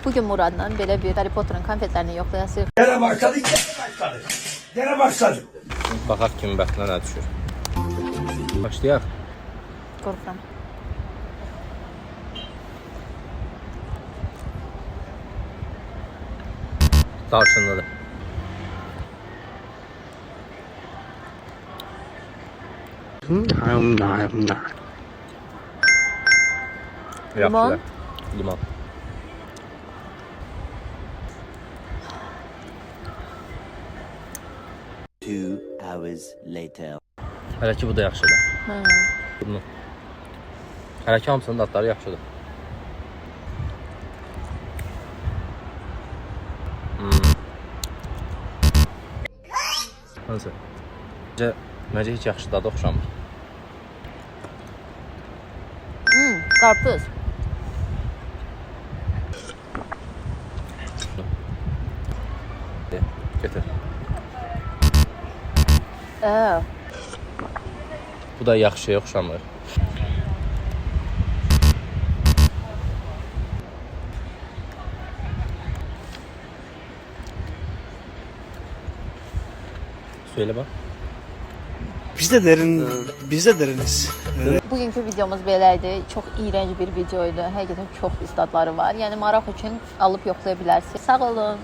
Bugün Muradla belə bir Harry Potter'ın konfetlərini yoxlayasıq. Gene başladık, gene başladık. Gene başladık. Baxaq kimi bəxtinə nə düşür. Başlayaq. Qorxuram. Darçınlıdır. Limon. Limon. Two hours later. Hələ ki bu da yaxşıdır. Hə. Bunu. Hələ ki hamısının dadları yaxşıdır. Hansı? Məncə heç yaxşı dadı oxşamır. Qarpız. Götür. Bu da yaxşıya oxşamır. Söyle bak. Biz de deriniz. Bugünkü videomuz belə idi. Çox iyrənc bir video idi. Həqiqətən çox pis dadları var. Yəni maraq üçün alıb yoxlaya bilərsiniz. Sağ olun.